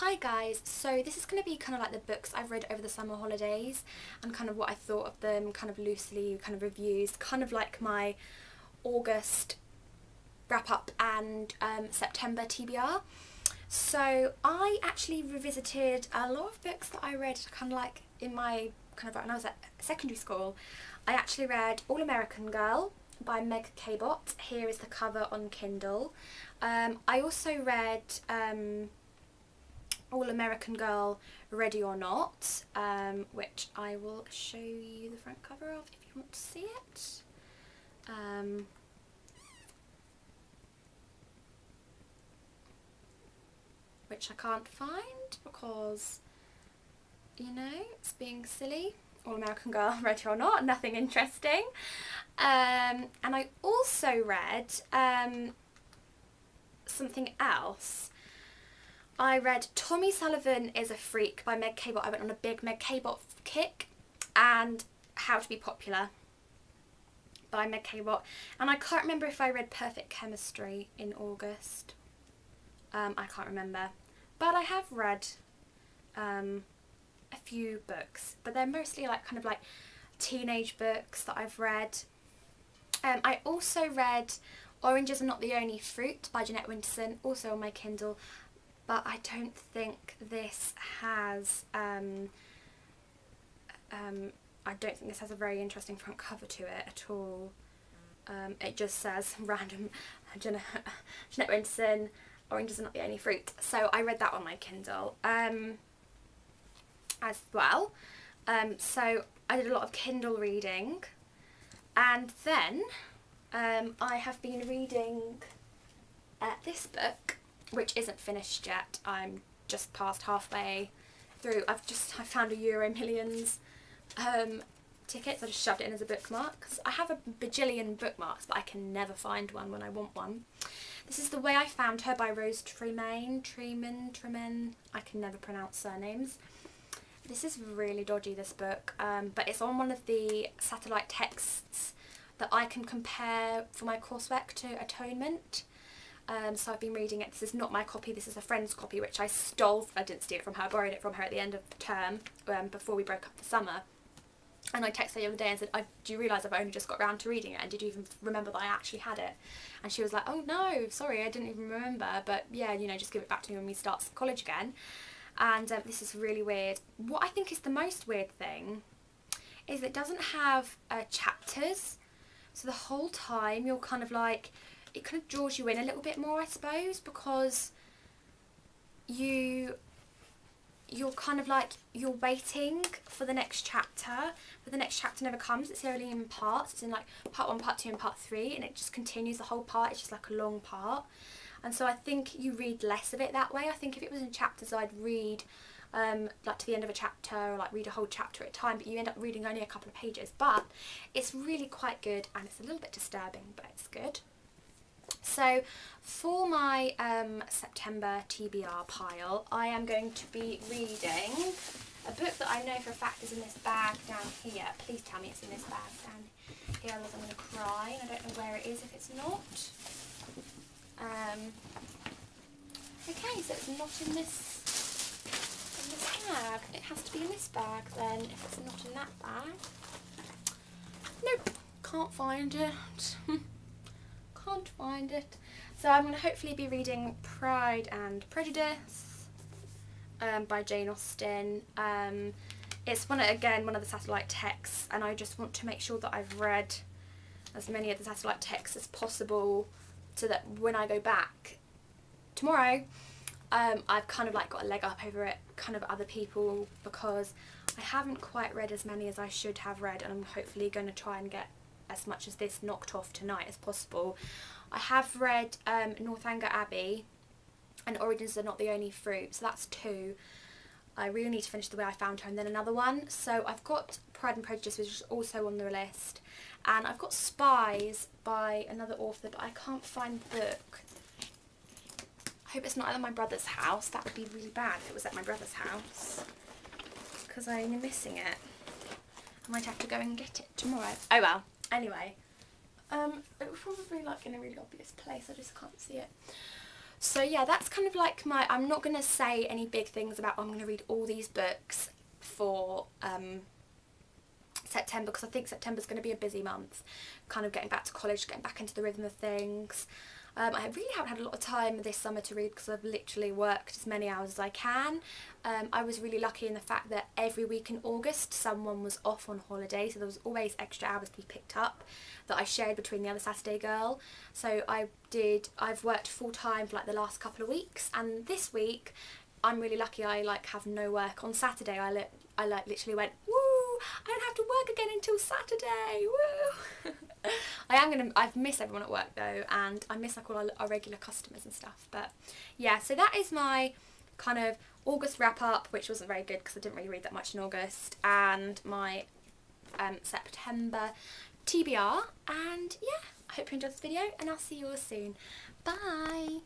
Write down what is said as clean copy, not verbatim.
Hi guys, so this is going to be kind of like the books I've read over the summer holidays and kind of what I thought of them, kind of loosely kind of reviews, kind of like my August wrap up and September TBR. So I actually revisited a lot of books that I read kind of like in my kind of when I was at secondary school. I actually read All American Girl by Meg Cabot. Here is the cover on Kindle. I also read All American Girl Ready or Not, which I will show you the front cover of if you want to see it. Which I can't find because, you know, it's being silly. All American Girl Ready or Not, nothing interesting. And I also read something else. I read Tommy Sullivan is a Freak by Meg Cabot. I went on a big Meg Cabot kick, and How to Be Popular by Meg Cabot. And I can't remember if I read Perfect Chemistry in August. I can't remember. But I have read a few books, but they're mostly like kind of like teenage books that I've read. I also read Oranges Are Not the Only Fruit by Jeanette Winterson, also on my Kindle. But I don't think this has I don't think this has a very interesting front cover to it at all. It just says random Jeanette Winterson, Oranges Are Not the Only Fruit. So I read that on my Kindle as well. So I did a lot of Kindle reading, and then I have been reading this book, which isn't finished yet. I'm just past halfway through. I found a Euro Millions ticket, so I just shoved it in as a bookmark. 'Cause I have a bajillion bookmarks, but I can never find one when I want one. This is The Way I Found Her by Rose Tremen. I can never pronounce surnames. This is really dodgy, this book, but it's on one of the satellite texts that I can compare for my coursework to Atonement. So I've been reading it. This is not my copy, this is a friend's copy, which I stole. I didn't steal it from her, I borrowed it from her at the end of the term, before we broke up for summer. And I texted her the other day and said, do you realise I've only just got around to reading it, and did you even remember that I actually had it? And she was like, oh no, sorry, I didn't even remember, but yeah, you know, just give it back to me when we start college again. And this is really weird. What I think is the most weird thing is it doesn't have chapters, so the whole time you're kind of like, it kind of draws you in a little bit more, I suppose, because you're kind of like, you're waiting for the next chapter, but the next chapter never comes. It's only in parts. It's in like part 1, part 2 and part 3, and it just continues the whole part. It's just like a long part, and so I think you read less of it that way. I think if it was in chapters, I'd read like to the end of a chapter, or like read a whole chapter at a time, but you end up reading only a couple of pages. But it's really quite good, and it's a little bit disturbing, but it's good. So for my September TBR pile, I am going to be reading a book that I know for a fact is in this bag down here. Please tell me it's in this bag down here, otherwise I'm going to cry, and I don't know where it is if it's not. Okay, so it's not in this bag. It has to be in this bag then, if it's not in that bag. Nope, can't find it. Can't find it. So I'm going to hopefully be reading Pride and Prejudice by Jane Austen. It's one of the satellite texts, and I just want to make sure that I've read as many of the satellite texts as possible, so that when I go back tomorrow, I've kind of like got a leg up over it, kind of other people, because I haven't quite read as many as I should have read, and I'm hopefully going to try and get as much as this knocked off tonight as possible. I have read Northanger Abbey and Oranges Are Not the Only Fruit, so that's 2. I really need to finish The Way I Found Her, and then another one. So I've got Pride and Prejudice, which is also on the list, and I've got Spies by another author, but I can't find the book. I hope it's not at my brother's house. That would be really bad if it was at my brother's house, because I'm missing it. I might have to go and get it tomorrow. Oh well. Anyway, it was probably like in a really obvious place, I just can't see it. So yeah, that's kind of like my, I'm not going to say any big things about, oh, I'm going to read all these books for September, because I think September's going to be a busy month, kind of getting back to college, getting back into the rhythm of things. I really haven't had a lot of time this summer to read because I've literally worked as many hours as I can. I was really lucky in the fact that every week in August someone was off on holiday, so there was always extra hours to be picked up that I shared between the other Saturday girl. So I've worked full time for like the last couple of weeks, and this week I'm really lucky. I like have no work on Saturday. I like literally went, woo, I don't have to work again until Saturday, woo. I've missed everyone at work though, and I miss like all our regular customers and stuff. But yeah, so that is my kind of August wrap up, which wasn't very good because I didn't really read that much in August, and my September TBR. And yeah, I hope you enjoyed this video, and I'll see you all soon. Bye.